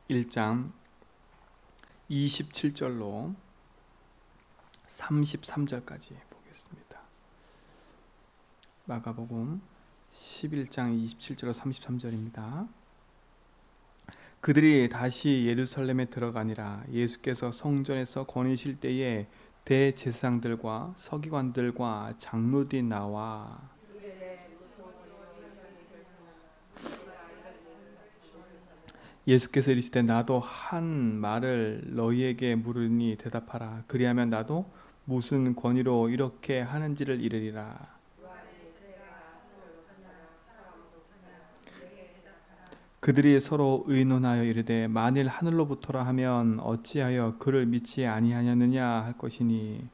1장 27절로 33절까지 보겠습니다. 마가복음 11장 27절로 33절입니다. 그들이 다시 예루살렘에 들어가니라. 예수께서 성전에서 거니실 때에 대제사장들과 서기관들과 장로들이 나와 예수께서 이르시되 나도 한 말을 너희에게 물으니 대답하라. 그리하면 나도 무슨 권위로 이렇게 하는지를 이르리라. 그들이 서로 의논하여 이르되 만일 하늘로부터라 하면 어찌하여 그를 믿지 아니하였느냐 할 것이니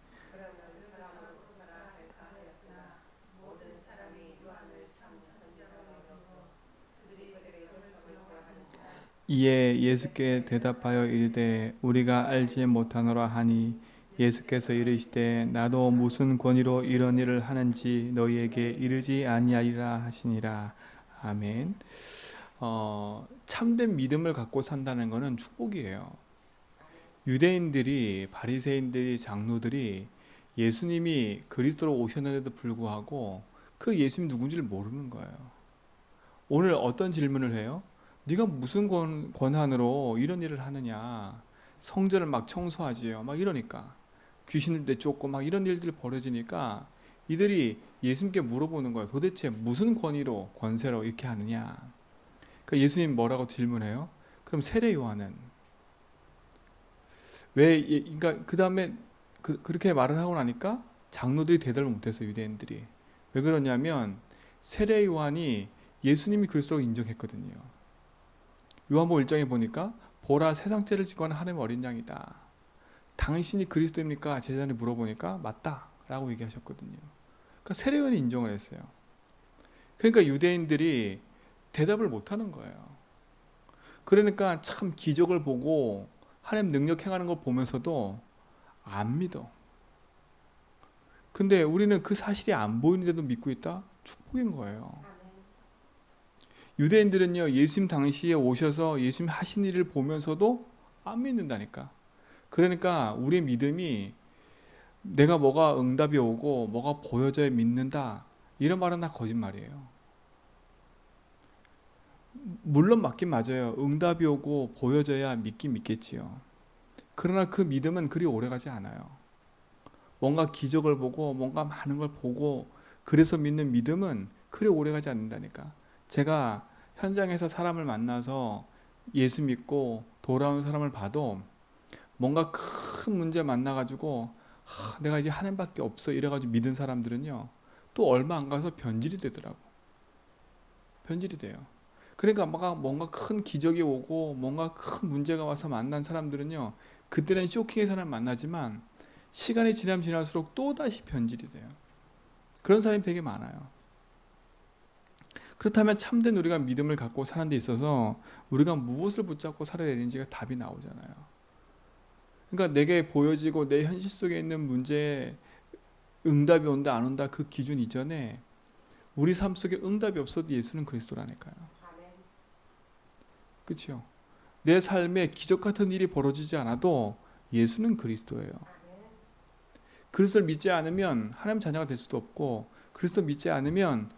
이에 예수께 대답하여 이르되 우리가 알지 못하노라 하니 예수께서 이르시되 나도 무슨 권위로 이런 일을 하는지 너희에게 이르지 아니하리라 하시니라. 아멘. 참된 믿음을 갖고 산다는 것은 축복이에요. 유대인들이, 바리새인들이, 장로들이 예수님이 그리스도로 오셨는데도 불구하고 그 예수님 누군지를 모르는 거예요. 오늘 어떤 질문을 해요? 네가 무슨 권한으로 이런 일을 하느냐? 성전을 막 청소하지요. 막 이러니까 귀신을 내쫓고 막 이런 일들이 벌어지니까 이들이 예수님께 물어보는 거예요. 도대체 무슨 권위로, 권세로 이렇게 하느냐? 그러니까 예수님 뭐라고 질문해요? 그럼 세례 요한은 왜? 그러니까 그 다음에 그렇게 말을 하고 나니까 장로들이 대답을 못했어요. 유대인들이 왜 그러냐면 세례 요한이 예수님이 그리스도로 인정했거든요. 요한복음 1장에 보니까 보라 세상 죄를 짓고 하는 하나님의 어린 양이다. 당신이 그리스도입니까? 제자들이 물어보니까 맞다 라고 얘기하셨거든요. 그러니까 세례 요한이 인정을 했어요. 그러니까 유대인들이 대답을 못하는 거예요. 그러니까 참 기적을 보고 하나님 능력 행하는 걸 보면서도 안 믿어. 근데 우리는 그 사실이 안 보이는데도 믿고 있다? 축복인 거예요. 유대인들은요, 예수님 당시에 오셔서 예수님 하신 일을 보면서도 안 믿는다니까. 그러니까 우리의 믿음이 내가 뭐가 응답이 오고 뭐가 보여져야 믿는다, 이런 말은 다 거짓말이에요. 물론 맞긴 맞아요. 응답이 오고 보여져야 믿긴 믿겠지요. 그러나 그 믿음은 그리 오래가지 않아요. 뭔가 기적을 보고 뭔가 많은 걸 보고 그래서 믿는 믿음은 그리 오래가지 않는다니까. 제가 현장에서 사람을 만나서 예수 믿고 돌아온 사람을 봐도 뭔가 큰 문제 만나가지고 내가 이제 하나님밖에 없어 이래가지고 믿은 사람들은요, 또 얼마 안 가서 변질이 되더라고. 변질이 돼요. 그러니까 뭔가 큰 기적이 오고 뭔가 큰 문제가 와서 만난 사람들은요, 그때는 쇼킹의 사람 만나지만 시간이 지나면 지날수록 또다시 변질이 돼요. 그런 사람이 되게 많아요. 그렇다면 참된 우리가 믿음을 갖고 사는 데 있어서 우리가 무엇을 붙잡고 살아야 되는지가 답이 나오잖아요. 그러니까 내게 보여지고 내 현실 속에 있는 문제에 응답이 온다 안 온다, 그 기준 이전에 우리 삶 속에 응답이 없어도 예수는 그리스도라니까요. 그렇죠? 내 삶에 기적 같은 일이 벌어지지 않아도 예수는 그리스도예요. 그리스도를 믿지 않으면 하나님 자녀가 될 수도 없고, 그리스도를 믿지 않으면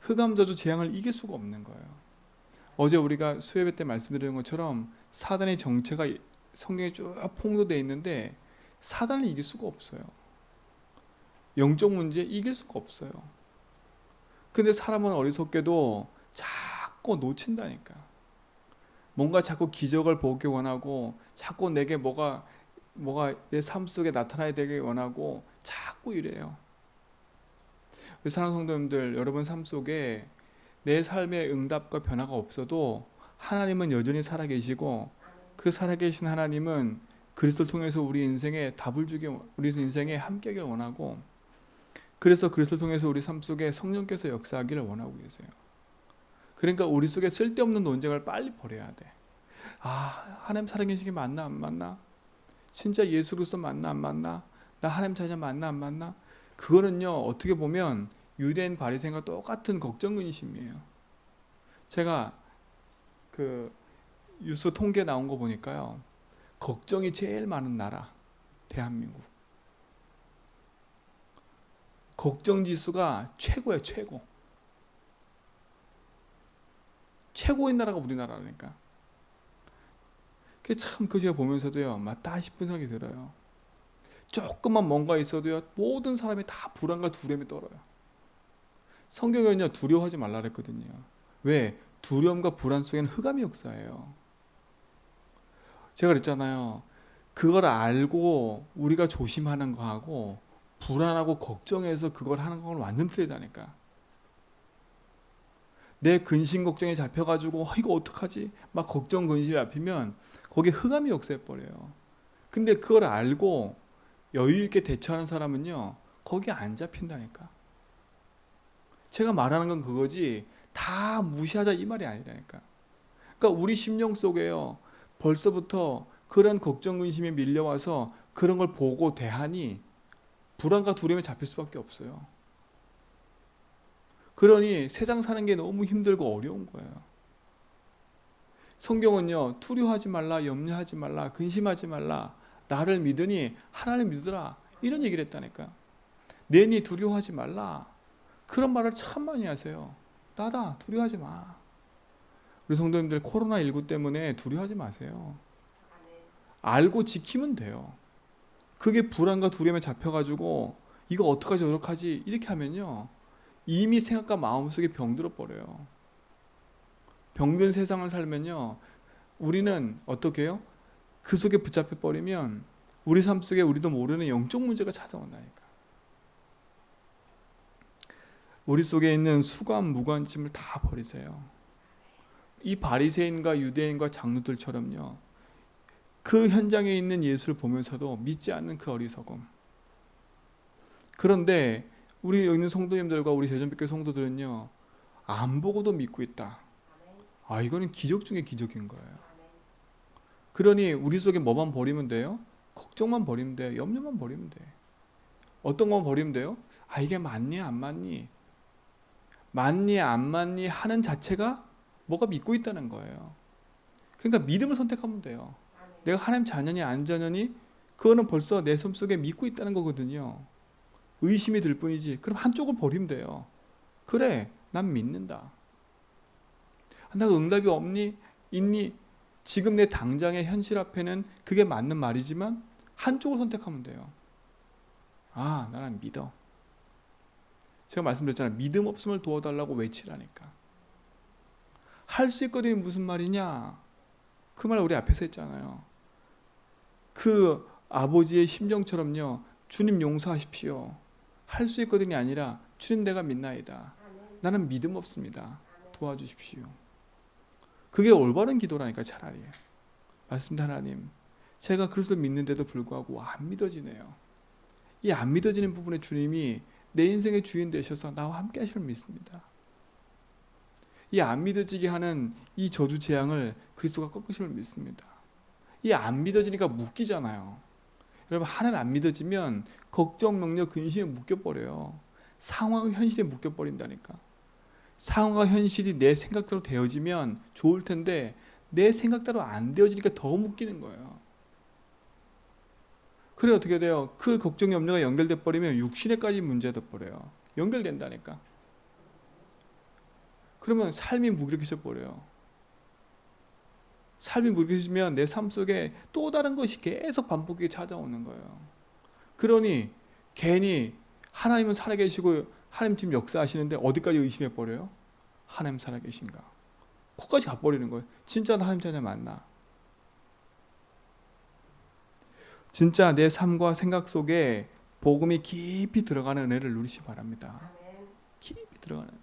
흑암저주 재앙을 이길 수가 없는 거예요. 어제 우리가 수요예배 때 말씀드린 것처럼 사단의 정체가 성경에 쭉 폭로되어 있는데 사단을 이길 수가 없어요. 영적 문제 이길 수가 없어요. 근데 사람은 어리석게도 자꾸 놓친다니까. 뭔가 자꾸 기적을 보기 원하고 자꾸 내게 뭐가 내 삶 속에 나타나야 되길 원하고 자꾸 이래요. 우리 사랑하는 성도님들, 여러분 삶 속에 내 삶의 응답과 변화가 없어도 하나님은 여전히 살아계시고, 그 살아계신 하나님은 그리스도를 통해서 우리 인생에 답을 주기, 우리 인생에 함께하기를 원하고, 그래서 그리스도를 통해서 우리 삶 속에 성령께서 역사하기를 원하고 계세요. 그러니까 우리 속에 쓸데없는 논쟁을 빨리 버려야 돼. 하나님 살아계시기 맞나 안 맞나? 진짜 예수 그리스도 맞나 안 맞나? 나 하나님 자녀 맞나 안 맞나? 그거는요, 어떻게 보면 유대인 바리새인과 똑같은 걱정 근심이에요. 제가 뉴스 통계 나온 거 보니까요. 걱정이 제일 많은 나라 대한민국. 걱정 지수가 최고예요, 최고. 최고인 나라가 우리나라니까. 그게 참 그 제가 보면서도요, 맞다 싶은 생각이 들어요. 조금만 뭔가 있어도요, 모든 사람이 다 불안과 두려움에 떨어요. 성경은요, 두려워하지 말라 그랬거든요. 왜? 두려움과 불안 속에는 흑암의 역사예요. 제가 그랬잖아요. 그걸 알고 우리가 조심하는 거하고 불안하고 걱정해서 그걸 하는 건 완전 틀리다니까. 내 근심 걱정에 잡혀가지고 이거 어떡하지? 막 걱정 근심에 잡히면 거기에 흑암이 역사해버려요. 근데 그걸 알고 여유 있게 대처하는 사람은요, 거기에 안 잡힌다니까. 제가 말하는 건 그거지 다 무시하자 이 말이 아니라니까. 그러니까 우리 심령 속에요, 벌써부터 그런 걱정 근심에 밀려와서 그런 걸 보고 대하니 불안과 두려움에 잡힐 수밖에 없어요. 그러니 세상 사는 게 너무 힘들고 어려운 거예요. 성경은요, 두려워하지 말라, 염려하지 말라, 근심하지 말라, 나를 믿으니 하나님 믿으라, 이런 얘기를 했다니까. 내니 두려워하지 말라, 그런 말을 참 많이 하세요. 나다, 두려워하지 마. 우리 성도님들 코로나19 때문에 두려워하지 마세요. 알고 지키면 돼요. 그게 불안과 두려움에 잡혀가지고 이거 어떡하지 저떡하지 이렇게 하면요, 이미 생각과 마음속에 병들어 버려요. 병든 세상을 살면요, 우리는 어떻게 해요? 그 속에 붙잡혀 버리면 우리 삶 속에 우리도 모르는 영적 문제가 찾아온다니까. 우리 속에 있는 수관 무관심을 다 버리세요. 이 바리새인과 유대인과 장로들처럼요, 그 현장에 있는 예수를 보면서도 믿지 않는 그 어리석음. 그런데 우리 여기 있는 성도님들과 우리 대전백교 성도들은요, 안 보고도 믿고 있다. 아, 이거는 기적 중에 기적인 거예요. 그러니 우리 속에 뭐만 버리면 돼요? 걱정만 버리면 돼요. 염려만 버리면 돼. 어떤 건 버리면 돼요? 아, 이게 맞니 안 맞니? 맞니 안 맞니 하는 자체가 뭐가 믿고 있다는 거예요. 그러니까 믿음을 선택하면 돼요. 내가 하나님 자녀니 안 자녀니 그거는 벌써 내 삶 속에 믿고 있다는 거거든요. 의심이 들 뿐이지. 그럼 한쪽을 버리면 돼요. 그래, 난 믿는다. 나 응답이 없니? 있니? 지금 내 당장의 현실 앞에는 그게 맞는 말이지만 한쪽을 선택하면 돼요. 아, 나는 믿어. 제가 말씀드렸잖아요. 믿음 없음을 도와달라고 외치라니까. 할 수 있거든요. 무슨 말이냐? 그 말 우리 앞에서 했잖아요. 그 아버지의 심정처럼요, 주님 용서하십시오. 할 수 있거든이 아니라 주님 내가 믿나이다. 나는 믿음 없습니다. 도와주십시오. 그게 올바른 기도라니까. 차라리 말씀드 하나님, 제가 그리스도를 믿는데도 불구하고 안 믿어지네요. 이 안 믿어지는 부분에 주님이 내 인생의 주인 되셔서 나와 함께 하시는 믿습니다. 이 안 믿어지게 하는 이 저주 재앙을 그리스도가 꺾으심을 믿습니다. 이 안 믿어지니까 묶이잖아요. 여러분, 하나님 안 믿어지면 걱정, 명령, 근심에 묶여버려요. 상황과 현실에 묶여버린다니까. 상황과 현실이 내 생각대로 되어지면 좋을 텐데 내 생각대로 안 되어지니까 더 묶이는 거예요. 그래 어떻게 돼요? 그 걱정, 염려가 연결돼 버리면 육신에까지 문제가 돼 버려요. 연결된다니까. 그러면 삶이 무기력해져 버려요. 삶이 무기력해지면 내 삶 속에 또 다른 것이 계속 반복되게 찾아오는 거예요. 그러니 괜히 하나님은 살아계시고 하나님 지금 역사하시는데 어디까지 의심해 버려요? 하나님 살아계신가? 거기까지 가버리는 거예요. 진짜 하나님 자녀 맞나? 진짜 내 삶과 생각 속에 복음이 깊이 들어가는 은혜를 누리시 바랍니다. 깊이 들어가는 은혜.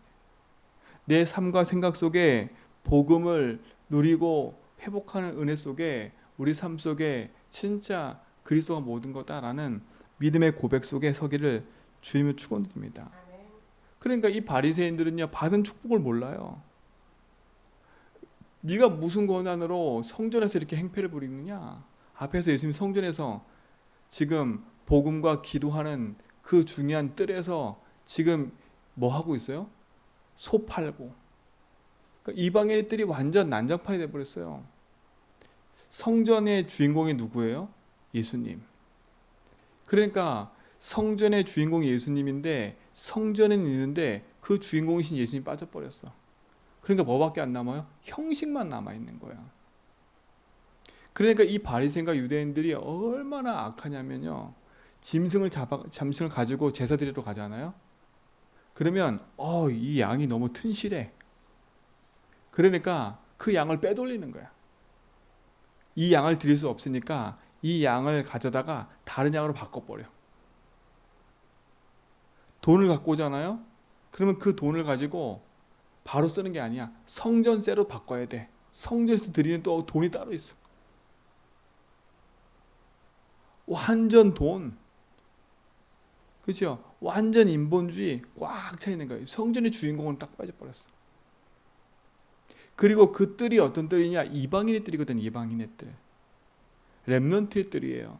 내 삶과 생각 속에 복음을 누리고 회복하는 은혜 속에 우리 삶 속에 진짜 그리스도가 모든 거다라는 믿음의 고백 속에 서기를 주님을 축원드립니다. 그러니까 이 바리새인들은요, 받은 축복을 몰라요. 네가 무슨 권한으로 성전에서 이렇게 행패를 부리느냐? 앞에서 예수님 성전에서 지금 복음과 기도하는 그 중요한 뜰에서 지금 뭐 하고 있어요? 소 팔고. 그러니까 이방인의 뜰이 완전 난장판이 돼버렸어요. 성전의 주인공이 누구예요? 예수님. 그러니까 성전의 주인공이 예수님인데 성전에는 있는데 그 주인공이신 예수님이 빠져버렸어. 그러니까 뭐밖에 안 남아요? 형식만 남아있는 거야. 그러니까 이 바리새인과 유대인들이 얼마나 악하냐면요. 잠승을 가지고 제사 드리러 가잖아요. 그러면 이 양이 너무 튼실해. 그러니까 그 양을 빼돌리는 거야. 이 양을 드릴 수 없으니까 이 양을 가져다가 다른 양으로 바꿔버려. 돈을 갖고 오잖아요. 그러면 그 돈을 가지고 바로 쓰는 게 아니야. 성전세로 바꿔야 돼. 성전에서 드리는 또 돈이 따로 있어. 완전 돈. 그렇죠? 완전 인본주의 꽉 차 있는 거예요. 성전의 주인공은 딱 빠져버렸어. 그리고 그 뜰이 어떤 뜰이냐? 이방인의 뜰이거든. 이방인의 뜰. 렘넌트의 뜰이에요.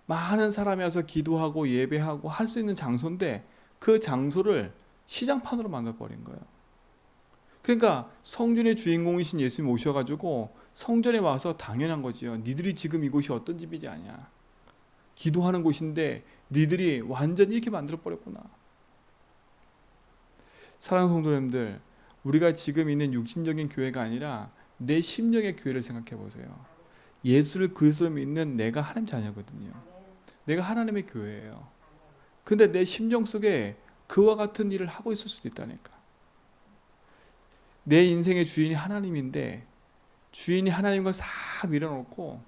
많은 사람이 와서 기도하고 예배하고 할 수 있는 장소인데 그 장소를 시장판으로 만들어버린 거예요. 그러니까 성전의 주인공이신 예수님 오셔가지고 성전에 와서 당연한 거지요. 니들이 지금 이곳이 어떤 집이지 아냐. 기도하는 곳인데 니들이 완전히 이렇게 만들어버렸구나. 사랑하는 성도님들, 우리가 지금 있는 육신적인 교회가 아니라 내 심령의 교회를 생각해 보세요. 예수를 그리스도로 믿는 내가 하나님 자녀거든요. 내가 하나님의 교회예요. 근데 내 심령 속에 그와 같은 일을 하고 있을 수도 있다니까. 내 인생의 주인이 하나님인데 주인이 하나님과 싹 밀어놓고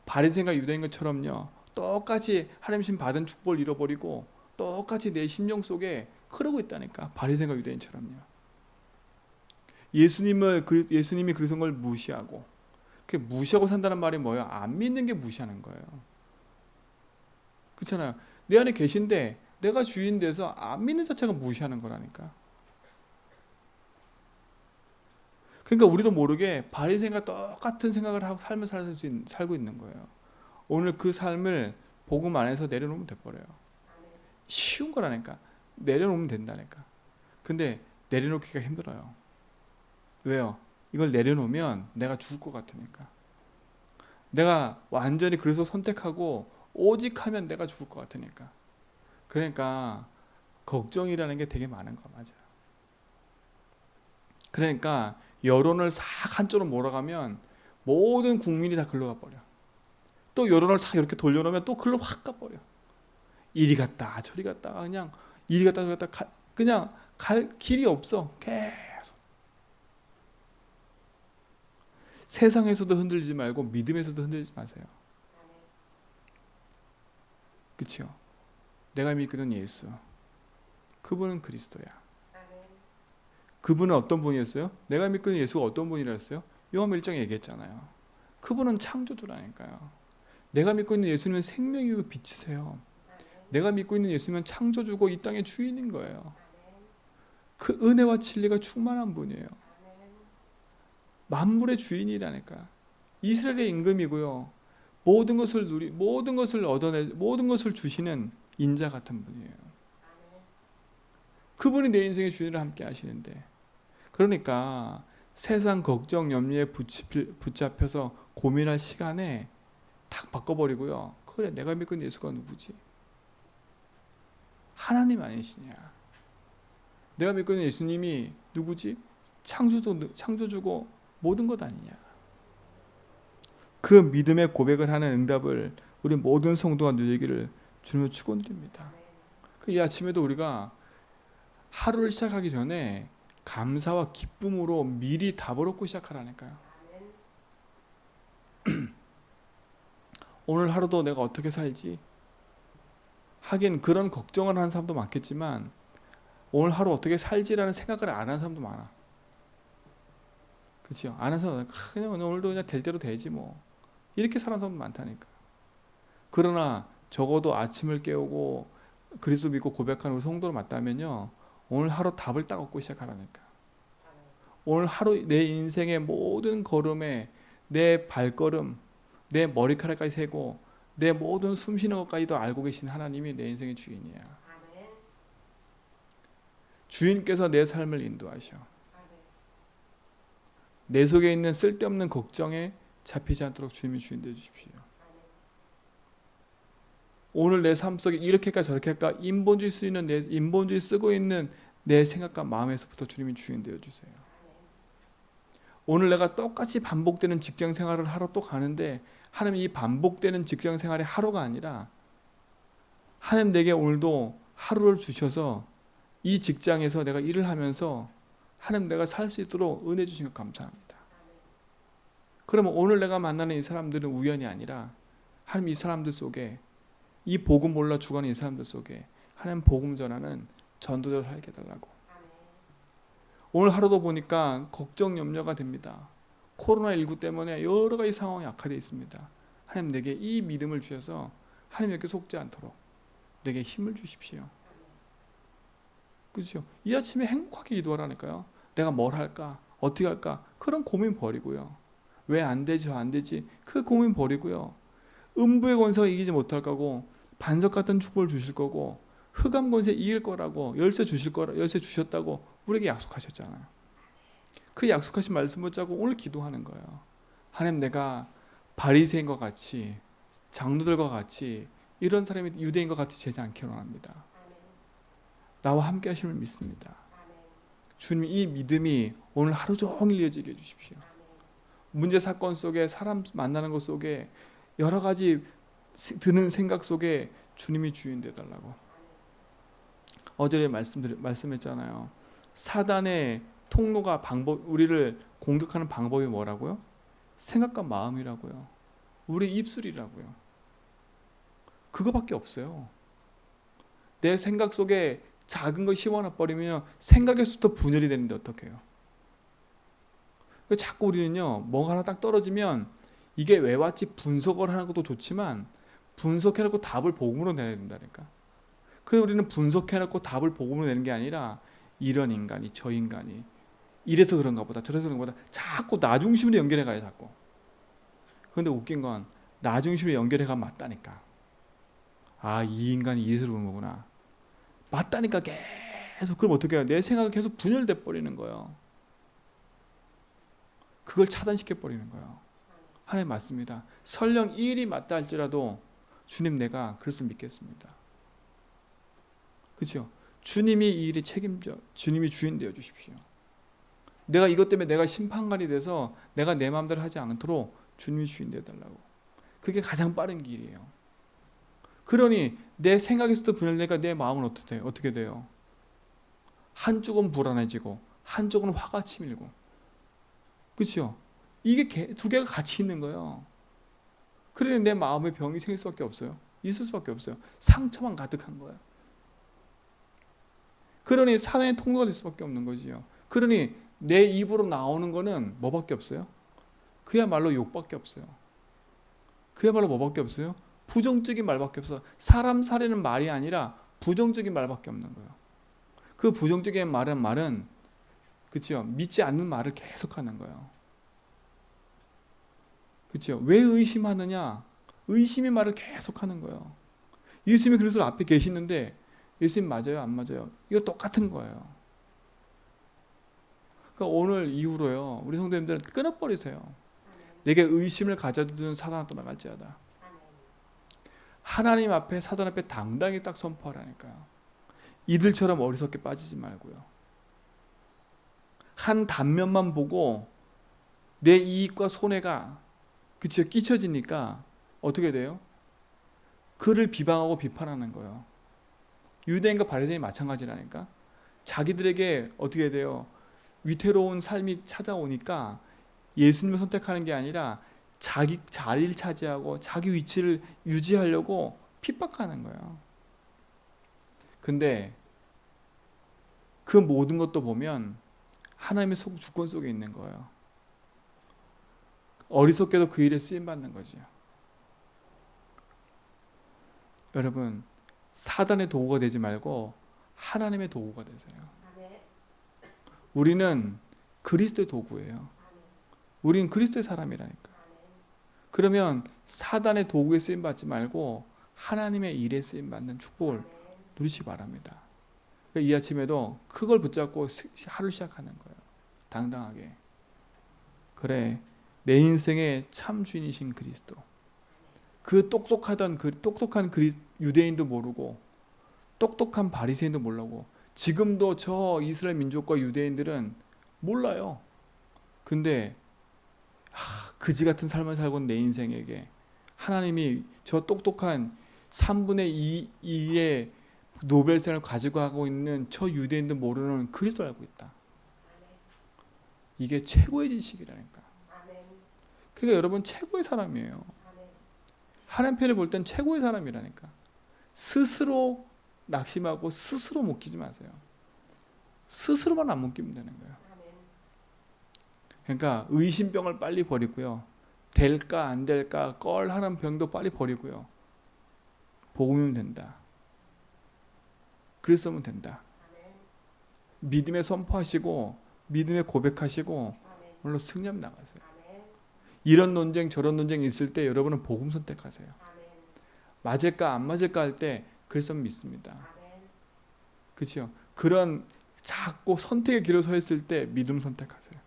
바리새인과 유대인 것처럼요. 똑같이 하나님 받은 축복을 잃어버리고 똑같이 내 심령 속에 흐르고 있다니까. 바리새인과 유대인처럼요. 예수님이 그리스도인 걸 무시하고 그 무시하고 산다는 말이 뭐예요? 안 믿는 게 무시하는 거예요. 그렇잖아요. 내 안에 계신데 내가 주인 돼서 안 믿는 자체가 무시하는 거라니까. 그러니까 우리도 모르게 바리새인과 똑같은 생각을 하고 삶을 살고 있는 거예요. 오늘 그 삶을 복음 안에서 내려놓으면 돼버려요. 쉬운 거라니까. 내려놓으면 된다니까. 근데 내려놓기가 힘들어요. 왜요? 이걸 내려놓으면 내가 죽을 것 같으니까. 내가 완전히 그래서 선택하고 오직 하면 내가 죽을 것 같으니까. 그러니까 걱정이라는 게 되게 많은 거 맞아요. 그러니까 여론을 싹 한쪽으로 몰아가면 모든 국민이 다 글로 가버려. 또 여론을 싹 이렇게 돌려놓으면 또 글로 확 가버려. 이리 갔다 저리 갔다 그냥 이리 갔다 저리 갔다 그냥 갈 길이 없어. 계속. 세상에서도 흔들리지 말고 믿음에서도 흔들리지 마세요. 그렇죠? 내가 믿거든 예수. 그분은 그리스도야. 그분은 어떤 분이었어요? 내가 믿거든 예수가 어떤 분이라 했어요? 요한복음 1장에 얘기했잖아요. 그분은 창조주라니까요. 내가 믿고 있는 예수님은 생명이고 빛이세요. 내가 믿고 있는 예수님은 창조주고 이 땅의 주인인 거예요. 그 은혜와 진리가 충만한 분이에요. 만물의 주인이라니까. 이스라엘의 임금이고요. 모든 것을 얻어내, 모든 것을 주시는 인자 같은 분이에요. 그분이 내 인생의 주인을 함께 하시는데, 그러니까 세상 걱정, 염려에 붙잡혀서 고민할 시간에 탁 바꿔버리고요. 그래, 내가 믿고 있는 예수가 누구지? 하나님 아니시냐? 내가 믿고 있는 예수님이 누구지? 창조주고 모든 것 아니냐? 그 믿음의 고백을 하는 응답을 우리 모든 성도가 누리기를 주님으로 축원드립니다. 이 아침에도 우리가 하루를 시작하기 전에 감사와 기쁨으로 미리 답을 얻고 시작하라니까요. 오늘 하루도 내가 어떻게 살지? 하긴 그런 걱정을 하는 사람도 많겠지만 오늘 하루 어떻게 살지라는 생각을 안 하는 사람도 많아. 그렇죠? 안 하는 사람은 그냥 오늘도 그냥 될 대로 되지 뭐. 이렇게 사는 사람도 많다니까. 그러나 적어도 아침을 깨우고 그리스도 믿고 고백하는 우리 성도로 맞다면요. 오늘 하루 답을 딱 얻고 시작하라니까. 오늘 하루 내 인생의 모든 걸음에 내 발걸음, 내 머리카락까지 세고 내 모든 숨쉬는 것까지도 알고 계신 하나님이 내 인생의 주인이야. 주인께서 내 삶을 인도하셔. 내 속에 있는 쓸데없는 걱정에 잡히지 않도록 주님이 주인 되어 주십시오. 오늘 내 삶 속에 이렇게 할까 저렇게 할까 인본주의 쓰이는 내 인본주의 쓰고 있는 내 생각과 마음에서부터 주님이 주인 되어 주세요. 오늘 내가 똑같이 반복되는 직장 생활을 하러 또 가는데 하나님 이 반복되는 직장 생활의 하루가 아니라 하나님 내게 오늘도 하루를 주셔서 이 직장에서 내가 일을 하면서 하나님 내가 살 수 있도록 은혜 주신 것 감사합니다. 그러면 오늘 내가 만나는 이 사람들은 우연이 아니라 하나님 이 사람들 속에 이 복음 몰라 죽어가는 이 사람들 속에 하나님 복음 전하는 전도자를 살게 해달라고. 오늘 하루도 보니까 걱정 염려가 됩니다. 코로나19 때문에 여러 가지 상황이 악화되어 있습니다. 하나님 내게 이 믿음을 주셔서 하나님께 속지 않도록 내게 힘을 주십시오. 그렇죠? 이 아침에 행복하게 기도하라니까요. 내가 뭘 할까? 어떻게 할까? 그런 고민 버리고요. 왜 안 되지? 안 되지? 그 고민 버리고요. 음부의 권세가 이기지 못할 거고 반석 같은 축복을 주실 거고 흑암 권세 이길 거라고 열쇠 주실 거라 열쇠 주셨다고 우리에게 약속하셨잖아요. 그 약속하신 말씀 붙잡고 오늘 기도하는 거예요. 하나님 내가 바리새인과 같이 장로들과 같이 이런 사람이 유대인과 같이 되지 않기를 원합니다. 나와 함께 하심을 믿습니다. 주님 이 믿음이 오늘 하루 종일 이어지게 해주십시오. 문제 사건 속에 사람 만나는 것 속에 여러 가지 드는 생각 속에 주님이 주인 되달라고. 어제 말씀했잖아요. 사단의 통로가 우리를 공격하는 방법이 뭐라고요? 생각과 마음이라고요. 우리 입술이라고요. 그거밖에 없어요. 내 생각 속에 작은 거 씹어놔 버리면 생각에서부터 분열이 되는데 어떡해요? 자꾸 우리는요, 뭔가 하나 딱 떨어지면 이게 왜 왔지 분석을 하는 것도 좋지만 분석해놓고 답을 복음으로 내야 된다니까. 그래서 우리는 분석해놓고 답을 복음으로 내는 게 아니라 이런 인간이 저 인간이 이래서 그런가 보다 저래서 그런가 보다 자꾸 나 중심으로 연결해 가요 자꾸. 그런데 웃긴 건 나 중심으로 연결해 가면 맞다니까. 아, 이 인간이 이래서 그런 거구나. 맞다니까 계속. 그럼 어떻게 해요? 내 생각이 계속 분열돼 버리는 거예요. 그걸 차단시켜 버리는 거예요. 하나님 맞습니다. 설령 이 일이 맞다 할지라도 주님 내가 그것을 믿겠습니다. 그렇죠? 주님이 이 일에 책임져 주님이 주인 되어 주십시오. 내가 이것 때문에 내가 심판관이 돼서 내가 내 마음대로 하지 않도록 주님이 주인 되어 달라고. 그게 가장 빠른 길이에요. 그러니 내 생각에서도 분열되니까 내 마음은 어떻게 돼요? 한쪽은 불안해지고 한쪽은 화가 치밀고. 그렇죠? 이게 두 개가 같이 있는 거예요. 그러니 내 마음에 병이 생길 수밖에 없어요. 있을 수밖에 없어요. 상처만 가득한 거예요. 그러니 사단의 통로가 될 수밖에 없는 거지요. 그러니 내 입으로 나오는 거는 뭐밖에 없어요? 그야말로 욕밖에 없어요. 그야말로 뭐밖에 없어요? 부정적인 말밖에 없어. 사람 살리는 말이 아니라 부정적인 말밖에 없는 거예요. 그 부정적인 말은 그렇죠? 믿지 않는 말을 계속하는 거예요. 그렇죠? 왜 의심하느냐? 의심의 말을 계속하는 거예요. 예수님이 그래서 앞에 계시는데 예수님 맞아요? 안 맞아요? 이거 똑같은 거예요. 그러니까 오늘 이후로요. 우리 성도님들은 끊어버리세요. 내게 의심을 가져두는 사단은 떠나갈지어다. 하나님 앞에 사단 앞에 당당히 딱 선포하라니까요. 이들처럼 어리석게 빠지지 말고요. 한 단면만 보고 내 이익과 손해가 그쵸 끼쳐지니까 어떻게 돼요? 그를 비방하고 비판하는 거예요. 유대인과 바리새인이 마찬가지라니까. 자기들에게 어떻게 돼요? 위태로운 삶이 찾아오니까 예수님을 선택하는 게 아니라 자기 자리를 차지하고 자기 위치를 유지하려고 핍박하는 거예요. 근데 그 모든 것도 보면 하나님의 주권 속에 있는 거예요. 어리석게도 그 일에 쓰임받는 거죠. 여러분, 사단의 도구가 되지 말고 하나님의 도구가 되세요. 우리는 그리스도의 도구예요. 우리는 그리스도의 사람이라니까. 그러면 사단의 도구에 쓰임받지 말고 하나님의 일에 쓰임받는 축복을 누리시기 바랍니다. 이 아침에도 그걸 붙잡고 하루 시작하는 거예요. 당당하게. 그래, 내 인생의 참 주인이신 그리스도. 그 똑똑한 유대인도 모르고 똑똑한 바리새인도 모르고 지금도 저 이스라엘 민족과 유대인들은 몰라요. 근데 그지 같은 삶을 살고 있는 내 인생에게 하나님이 저 똑똑한 3분의 2의 노벨상을 가지고 하고 있는 저 유대인도 모르는 그리스도를 알고 있다. 이게 최고의 지식이라니까. 그러니까 여러분 최고의 사람이에요. 하나님 편에 볼 땐 최고의 사람이라니까. 스스로 낙심하고 스스로 묶이지 마세요. 스스로만 안 묶이면 되는 거예요. 그러니까 의심병을 빨리 버리고요. 될까 안 될까 껄하는 병도 빨리 버리고요. 복음이면 된다. 그리스도면 된다. 믿음에 선포하시고 믿음에 고백하시고 오늘로 승리하면 나가세요. 이런 논쟁 저런 논쟁 있을 때 여러분은 복음 선택하세요. 맞을까 안 맞을까 할 때 그리스도는 믿습니다. 그렇죠? 그런 자꾸 선택의 길에 서 있을 때 믿음 선택하세요.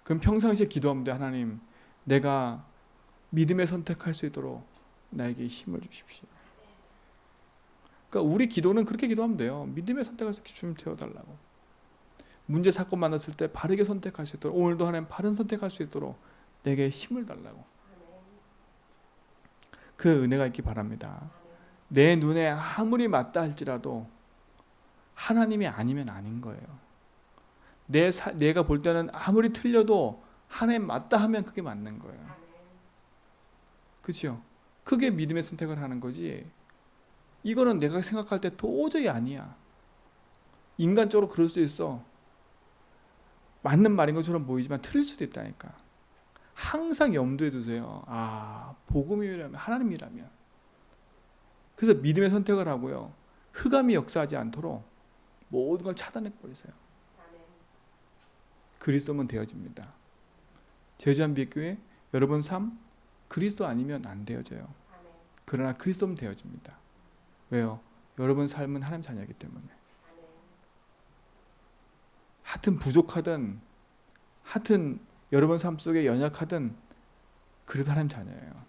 그럼 평상시에 기도하면 돼. 하나님, 내가 믿음에 선택할 수 있도록 나에게 힘을 주십시오. 그러니까 우리 기도는 그렇게 기도하면 돼요. 믿음에 선택할 수 있게 주님 태워달라고. 문제 사건 만났을 때 바르게 선택할 수 있도록, 오늘도 하나님 바른 선택할 수 있도록 내게 힘을 달라고. 그 은혜가 있기 바랍니다. 내 눈에 아무리 맞다 할지라도 하나님이 아니면 아닌 거예요. 내가 볼 때는 아무리 틀려도 하나님 맞다 하면 그게 맞는 거예요. 그렇죠? 그게 믿음의 선택을 하는 거지. 이거는 내가 생각할 때 도저히 아니야. 인간적으로 그럴 수 있어. 맞는 말인 것처럼 보이지만 틀릴 수도 있다니까. 항상 염두에 두세요. 복음이라면, 하나님이라면. 그래서 믿음의 선택을 하고요. 흑암이 역사하지 않도록 모든 걸 차단해 버리세요. 그리스도면 되어집니다. 제주한빛교회 여러분 삶 그리스도 아니면 안 되어져요. 그러나 그리스도면 되어집니다. 왜요? 여러분 삶은 하나님 자녀이기 때문에. 하여튼 부족하든 하여튼 여러분 삶 속에 연약하든 그래도 하나님 자녀예요.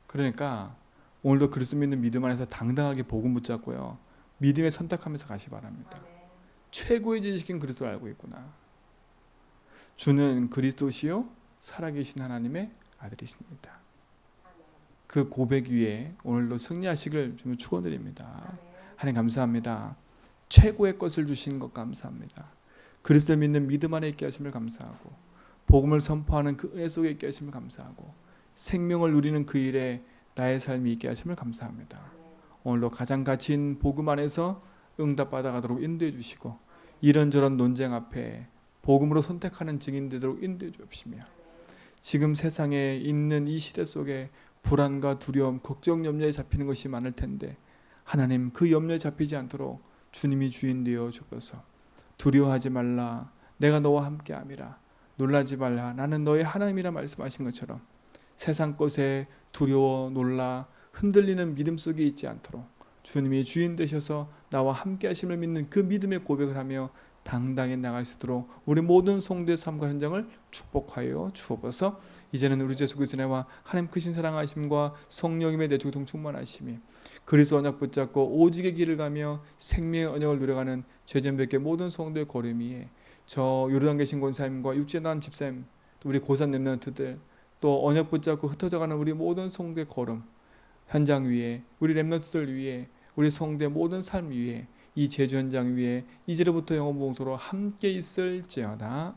그러니까 오늘도 그리스도 믿는 믿음 안에서 당당하게 복음 붙잡고요. 믿음에 선택하면서 가시 바랍니다. 최고의 지식인 그리스도를 알고 있구나. 주는 그리스도시요 살아계신 하나님의 아들이십니다. 그 고백 위에 오늘도 승리하시길 주님 축원드립니다. 하나님 감사합니다. 최고의 것을 주신 것 감사합니다. 그리스도 믿는 믿음 안에 있게 하심을 감사하고 복음을 선포하는 그 은혜 속에 있게 하심을 감사하고 생명을 누리는 그 일에 나의 삶이 있게 하심을 감사합니다. 오늘도 가장 가치 있는 복음 안에서 응답받아 가도록 인도해 주시고 이런저런 논쟁 앞에 복음으로 선택하는 증인 되도록 인도해 주옵시며 지금 세상에 있는 이 시대 속에 불안과 두려움, 걱정, 염려에 잡히는 것이 많을 텐데 하나님 그 염려에 잡히지 않도록 주님이 주인 되어 주옵소서. 두려워하지 말라. 내가 너와 함께함이라. 놀라지 말라. 나는 너의 하나님이라 말씀하신 것처럼 세상 것에 두려워 놀라 흔들리는 믿음 속에 있지 않도록 주님이 주인 되셔서 나와 함께 하심을 믿는 그 믿음의 고백을 하며 당당히 나갈 수 있도록 우리 모든 성도의 삶과 현장을 축복하여 주옵소서. 이제는 우리 주 예수 그리스도의 은혜와 하나님 크신 사랑하심과 성령님의 내주동 충만하심이 그리스도 언약 붙잡고 오직의 길을 가며 생명의 언약을 누려가는 죄전백의 모든 성도의 걸음 위에 저 요르단 계신 권사님과 육지난 집사님 또 우리 고산 렘넌트들 또 언약 붙잡고 흩어져가는 우리 모든 성도의 걸음 현장 위에 우리 렘넌트들 위에 우리 성도의 모든 삶 위에 이 제주 현장 위에 이제로부터 영원토록 함께 있을지어다.